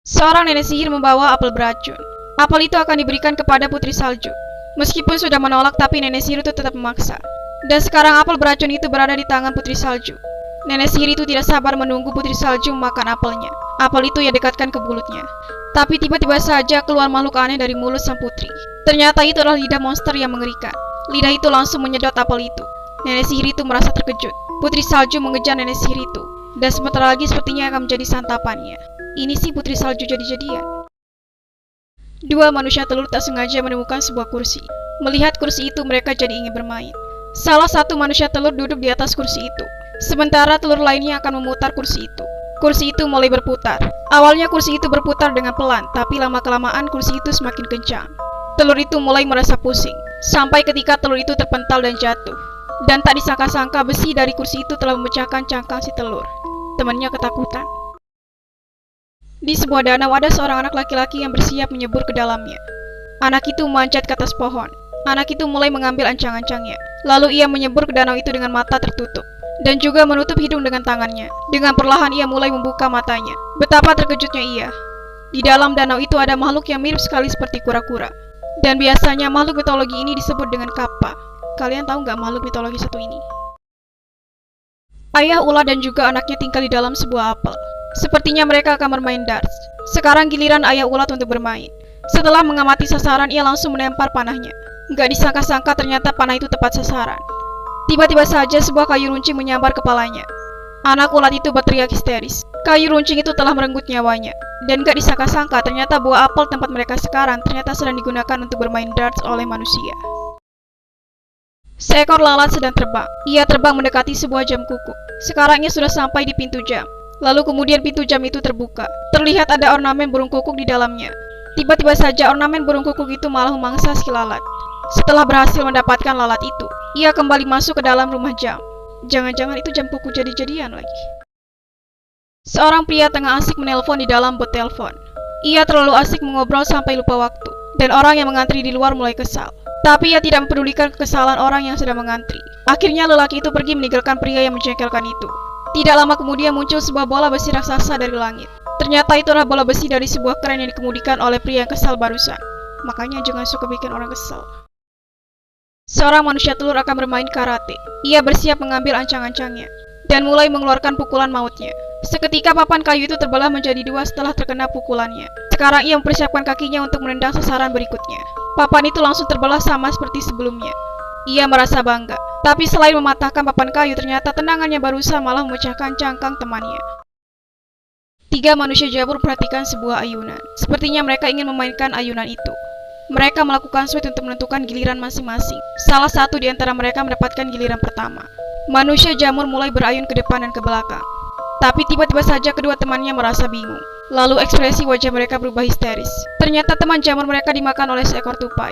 Seorang nenek sihir membawa apel beracun. Apel itu akan diberikan kepada Putri Salju. Meskipun sudah menolak, tapi nenek sihir itu tetap memaksa. Dan sekarang apel beracun itu berada di tangan Putri Salju. Nenek sihir itu tidak sabar menunggu Putri Salju memakan apelnya. Apel itu ia dekatkan ke mulutnya. Tapi tiba-tiba saja keluar makhluk aneh dari mulut sang putri. Ternyata itu adalah lidah monster yang mengerikan. Lidah itu langsung menyedot apel itu. Nenek sihir itu merasa terkejut. Putri Salju mengejar nenek sihir itu. Dan sebentar lagi sepertinya akan menjadi santapannya. Ini sih Putri Salju jadi-jadian. Dua manusia telur tak sengaja menemukan sebuah kursi. Melihat kursi itu, mereka jadi ingin bermain. Salah satu manusia telur duduk di atas kursi itu. Sementara telur lainnya akan memutar kursi itu. Kursi itu mulai berputar. Awalnya kursi itu berputar dengan pelan, tapi lama-kelamaan kursi itu semakin kencang. Telur itu mulai merasa pusing. Sampai ketika telur itu terpental dan jatuh. Dan tak disangka-sangka besi dari kursi itu telah memecahkan cangkang si telur. Temannya ketakutan. Di sebuah danau ada seorang anak laki-laki yang bersiap menyebur ke dalamnya. Anak itu memanjat ke atas pohon. Anak itu mulai mengambil ancang-ancangnya. Lalu ia menyebur ke danau itu dengan mata tertutup. Dan juga menutup hidung dengan tangannya. Dengan perlahan ia mulai membuka matanya. Betapa terkejutnya ia. Di dalam danau itu ada makhluk yang mirip sekali seperti kura-kura. Dan biasanya makhluk mitologi ini disebut dengan kappa. Kalian tahu nggak makhluk mitologi satu ini? Ayah ular dan juga anaknya tinggal di dalam sebuah apel. Sepertinya mereka akan bermain darts. Sekarang giliran ayah ulat untuk bermain. Setelah mengamati sasaran, ia langsung melempar panahnya. Nggak disangka-sangka ternyata panah itu tepat sasaran. Tiba-tiba saja sebuah kayu runcing menyambar kepalanya. Anak ulat itu berteriak histeris. Kayu runcing itu telah merenggut nyawanya. Dan nggak disangka-sangka ternyata buah apel tempat mereka sekarang ternyata sedang digunakan untuk bermain darts oleh manusia. Seekor lalat sedang terbang. Ia terbang mendekati sebuah jam kuku. Sekarang ia sudah sampai di pintu jam. Lalu kemudian pintu jam itu terbuka. Terlihat ada ornamen burung kukuk di dalamnya. Tiba-tiba saja ornamen burung kukuk itu malah memangsa si lalat. Setelah berhasil mendapatkan lalat itu, ia kembali masuk ke dalam rumah jam. Jangan-jangan itu jam kuku jadi-jadian lagi. Seorang pria tengah asik menelpon di dalam booth telepon. Ia terlalu asik mengobrol sampai lupa waktu. Dan orang yang mengantri di luar mulai kesal. Tapi ia tidak mempedulikan kekesalan orang yang sedang mengantri. Akhirnya lelaki itu pergi meninggalkan pria yang menjengkelkan itu. Tidak lama kemudian muncul sebuah bola besi raksasa dari langit. Ternyata itu adalah bola besi dari sebuah kren yang dikemudikan oleh pria yang kesal barusan. Makanya jangan suka bikin orang kesal. Seorang manusia telur akan bermain karate. Ia bersiap mengambil ancang-ancangnya dan mulai mengeluarkan pukulan mautnya. Seketika papan kayu itu terbelah menjadi dua setelah terkena pukulannya. Sekarang ia mempersiapkan kakinya untuk menendang sasaran berikutnya. Papan itu langsung terbelah sama seperti sebelumnya. Ia merasa bangga. Tapi selain mematahkan papan kayu, ternyata tendangannya barusan malah memecahkan cangkang temannya. Tiga manusia jabur perhatikan sebuah ayunan. Sepertinya mereka ingin memainkan ayunan itu. Mereka melakukan switch untuk menentukan giliran masing-masing. Salah satu di antara mereka mendapatkan giliran pertama. Manusia jamur mulai berayun ke depan dan ke belakang. Tapi tiba-tiba saja kedua temannya merasa bingung. Lalu ekspresi wajah mereka berubah histeris. Ternyata teman jamur mereka dimakan oleh seekor tupai.